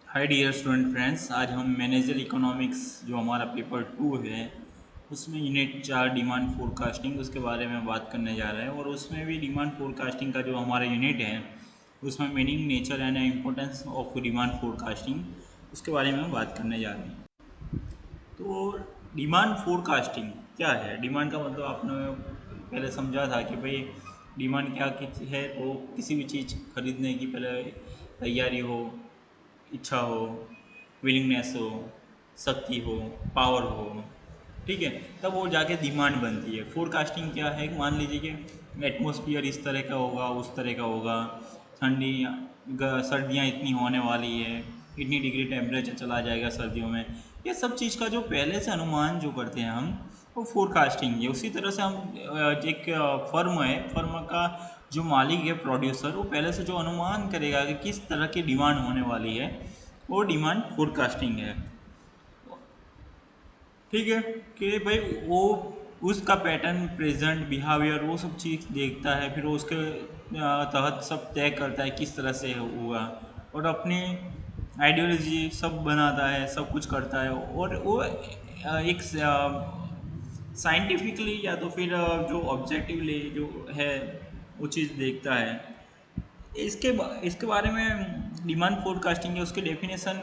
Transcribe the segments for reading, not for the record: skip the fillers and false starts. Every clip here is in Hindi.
हाय डियर स्टूडेंट फ्रेंड्स, आज हम मैनेजर इकोनॉमिक्स जो हमारा पेपर 2 है उसमें यूनिट 4 डिमांड फोरकास्टिंग उसके बारे में बात करने जा रहे हैं। और उसमें भी डिमांड फोरकास्टिंग का जो हमारा यूनिट है उसमें meaning, nature and importance of demand forecasting उसके बारे में बात करने जा रहे हैं। तो डिमांड फोरकास्टिंग क्या है? डिमांड का मतलब आपने पहले समझा था कि भाई डिमांड क्या है। तो किसी भी चीज़ खरीदने की पहले तैयारी हो, इच्छा हो, विलिंगनेस हो, शक्ति हो, पावर हो, ठीक है, तब वो जाके डिमांड बनती है। फोरकास्टिंग क्या है? मान लीजिए कि एटमॉस्फेयर इस तरह का होगा, उस तरह का होगा, ठंडी सर्दियाँ इतनी होने वाली है, इतनी डिग्री टेम्परेचर चला जाएगा सर्दियों में। ये सब चीज़ का जो पहले से अनुमान जो करते हैं हम, वो फोरकास्टिंग है। उसी तरह से हम एक फर्म है, फर्म का जो मालिक है, प्रोड्यूसर, वो पहले से जो अनुमान करेगा कि किस तरह की डिमांड होने वाली है, वो डिमांड फोरकास्टिंग है। ठीक है कि भाई वो उसका पैटर्न, प्रेजेंट बिहेवियर, वो सब चीज़ देखता है, फिर वो उसके तहत सब तय करता है किस तरह से होगा, और अपनी आइडियोलॉजी सब बनाता है, सब कुछ करता है। और वो एक साइंटिफिकली या तो फिर जो ऑब्जेक्टिवली जो है वो चीज़ देखता है। इसके बारे में डिमांड फोरकास्टिंग है, उसके डेफिनेशन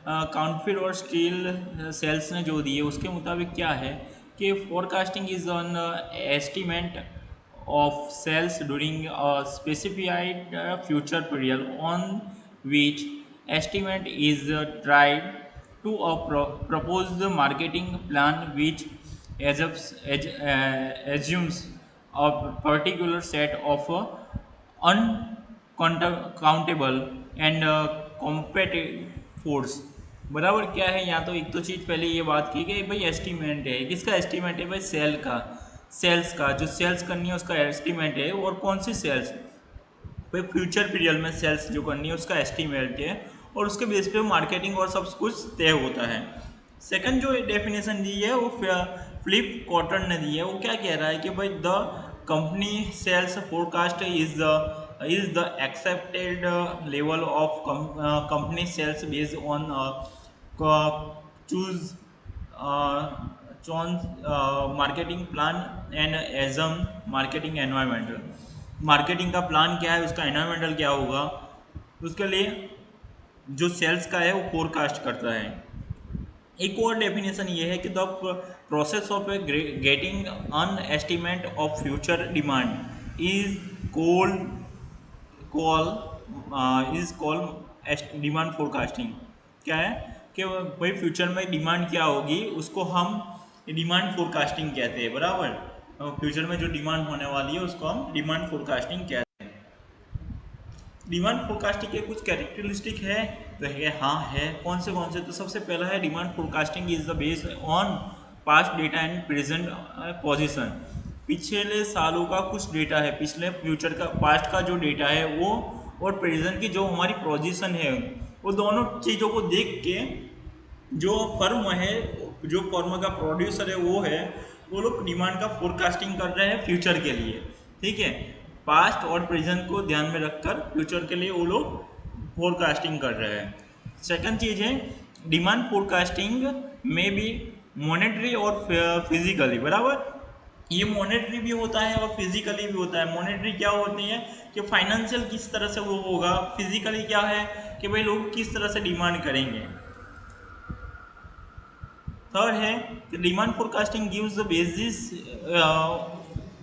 काउंटफिट और स्टील सेल्स ने जो दी है उसके मुताबिक क्या है कि forecasting is on estimate of sales during a specified future period on which estimate is tried to a proposed marketing plan which assumes a particular set of uncountable and competitive force. बराबर क्या है? यहाँ तो एक तो चीज़ पहले ये बात की कि भाई एस्टीमेट है। किसका एस्टीमेट है? भाई सेल का, सेल्स का। जो सेल्स करनी है उसका एस्टीमेट है। और कौन सी सेल्स? भाई फ्यूचर पीरियड में सेल्स जो करनी है उसका एस्टीमेट है, और उसके बेस पे मार्केटिंग और सब कुछ तय होता है। सेकंड जो डेफिनेशन दी है वो फ्लिप कॉटन ने दी है। वो क्या कह रहा है कि भाई the company sales forecast is the accepted level of company sales based on choose marketing plan and assumed marketing environmental. Marketing का प्लान क्या है, उसका एनवायरमेंटल क्या होगा, उसके लिए जो सेल्स का है वो फोरकास्ट करता है। एक और डेफिनेशन ये है कि the process of getting an estimate of future demand is call is call demand forecasting. क्या है कि भाई फ्यूचर में डिमांड क्या होगी उसको हम डिमांड फोरकास्टिंग कहते हैं। बराबर, फ्यूचर में जो डिमांड होने वाली है उसको हम डिमांड फोरकास्टिंग कहते हैं। डिमांड फोरकास्टिंग के कुछ कैरेक्टरिस्टिक है तो हाँ है। कौन से? तो सबसे पहला है demand forecasting is the based on past data and present position. पिछले सालों का कुछ डेटा है, पिछले फ्यूचर का, पास्ट का जो डेटा है वो, और प्रेजेंट की जो हमारी पोजीशन है, वो दोनों चीज़ों को देख के जो फर्म है, जो फर्म का प्रोड्यूसर है वो लोग डिमांड का फोरकास्टिंग कर रहे हैं फ्यूचर के लिए। ठीक है, पास्ट और प्रेजेंट को ध्यान में रखकर फ्यूचर के लिए वो लोग फोरकास्टिंग कर रहे हैं। सेकंड चीज़ है डिमांड फोरकास्टिंग में भी मॉनेटरी और फिजिकली। बराबर, ये मॉनेटरी भी होता है और फिजिकली भी होता है। मॉनेटरी क्या होती है कि फाइनेंशियल किस तरह से वो होगा, फिजिकली क्या है कि भाई लोग किस तरह से डिमांड करेंगे। थर्ड है कि demand forecasting gives the basis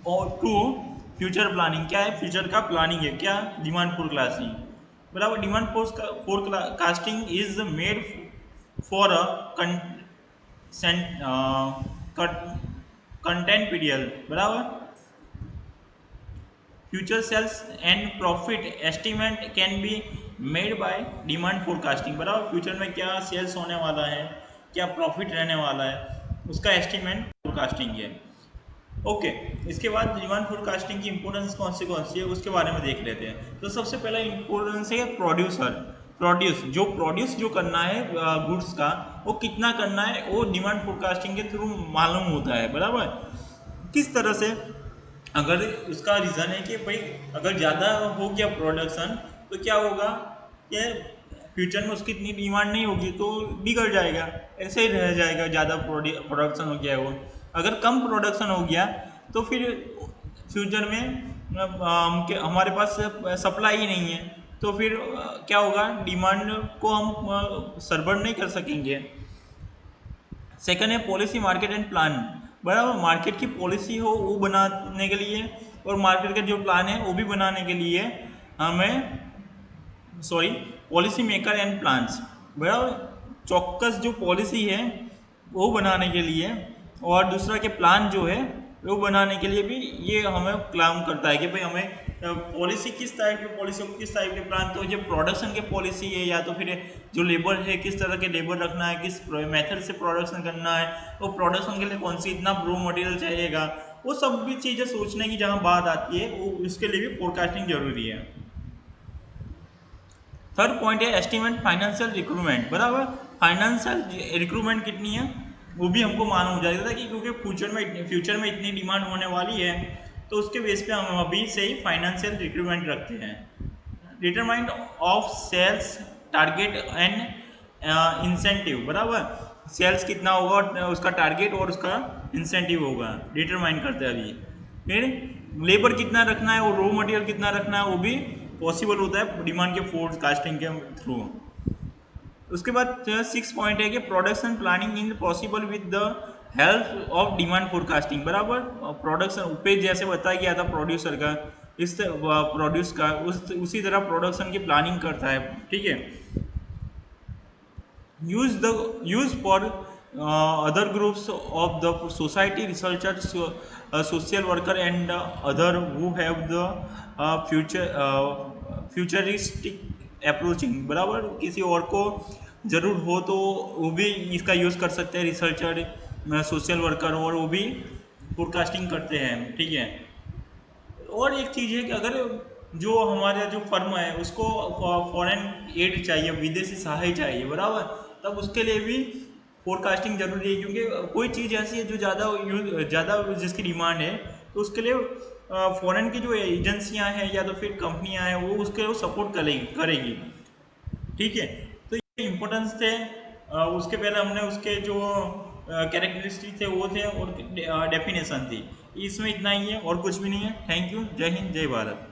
to future planning. क्या है? फ्यूचर का प्लानिंग है क्या? Demand forecasting. बराबर, demand forecasting is made for a content period. बराबर, future sales and profit estimate can be made by demand forecasting. बराबर, फ्यूचर में क्या सेल्स होने वाला है, क्या प्रॉफिट रहने वाला है, उसका एस्टिमेट फोरकास्टिंग है। ओके, इसके बाद डिमांड फोरकास्टिंग की इंपॉर्टेंस कौन सी है उसके बारे में देख लेते हैं। तो सबसे पहला इंपॉर्टेंस है प्रोड्यूस जो करना है गुड्स का, वो कितना करना है वो डिमांड फोरकास्टिंग के थ्रू मालूम होता है। बराबर, किस तरह से? अगर उसका रीज़न है कि भाई अगर ज़्यादा हो गया प्रोडक्शन तो क्या होगा कि फ्यूचर में उसकी इतनी डिमांड नहीं होगी तो बिगड़ जाएगा, ऐसे ही रह जाएगा। ज़्यादा प्रोडक्शन हो गया वो, अगर कम प्रोडक्शन हो गया तो फिर फ्यूचर में हमारे पास सप्लाई ही नहीं है, तो फिर क्या होगा, डिमांड को हम सरबर नहीं कर सकेंगे। सेकंड है पॉलिसी मार्केट एंड प्लान, बराबर मार्केट की पॉलिसी हो वो बनाने के लिए और मार्केट का जो प्लान है वो भी बनाने के लिए हमें पॉलिसी मेकर एंड प्लान्स, बराबर चौक्कस जो पॉलिसी है वो बनाने के लिए और दूसरा के प्लान जो है वो बनाने के लिए भी ये हमें काम करता है कि भाई हमें पॉलिसी किस टाइप की पॉलिसी, किस टाइप के प्लान, तो ये प्रोडक्शन के पॉलिसी है या तो फिर जो लेबर है किस तरह के लेबर रखना है, किस मेथड से प्रोडक्शन करना है, वो प्रोडक्शन के लिए कौन सी इतना रो मटेरियल चाहिएगा, वो सब भी चीज़ें सोचने की जहाँ बात आती है वो उसके लिए भी फोरकास्टिंग जरूरी है। थर्ड पॉइंट है एस्टिमेट फाइनेंशियल रिक्रूटमेंट, बराबर फाइनेंशियल रिक्रूटमेंट कितनी है वो भी हमको मालूम हो जाएगा कि क्योंकि फ्यूचर में इतनी डिमांड होने वाली है तो उसके बेस पे हम अभी से ही फाइनेंशियल रिक्रूटमेंट रखते हैं। Determine of sales target and incentive, बराबर सेल्स कितना होगा उसका टारगेट और उसका इंसेंटिव होगा, डिटरमाइन करते हैं अभी। फिर लेबर कितना रखना है और रॉ मटेरियल कितना रखना है वो भी पॉसिबल होता है डिमांड के फोरकास्टिंग के थ्रू। उसके बाद 6 पॉइंट है कि production planning in possible with the help of demand forecasting, बराबर प्रोडक्शन पे जैसे बताया गया था प्रोड्यूसर का, इस प्रोड्यूस का उसी तरह प्रोडक्शन की प्लानिंग करता है, ठीक है। Use for other groups of the society, researchers, social worker and other who have the futuristic approaching, बराबर किसी और को ज़रूर हो तो वो भी इसका यूज़ कर सकते हैं, रिसर्चर सोशल वर्कर और वो भी फोरकास्टिंग करते हैं, ठीक है। और एक चीज़ है कि अगर जो हमारा जो फर्म है उसको फॉरेन एड चाहिए, विदेशी सहायता चाहिए, बराबर तब उसके लिए भी फोरकास्टिंग जरूरी है, क्योंकि कोई चीज़ ऐसी है जो ज़्यादा जिसकी डिमांड है तो उसके लिए फॉरेन की जो एजेंसियां हैं या तो फिर कंपनियां हैं वो उसके सपोर्ट करेगी, ठीक है। तो ये इम्पोर्टेंस थे। उसके पहले हमने उसके जो कैरेक्टरिस्टिक थे वो थे और डेफिनेशन थी, इसमें इतना ही है और कुछ भी नहीं है। थैंक यू, जय हिंद, जय भारत।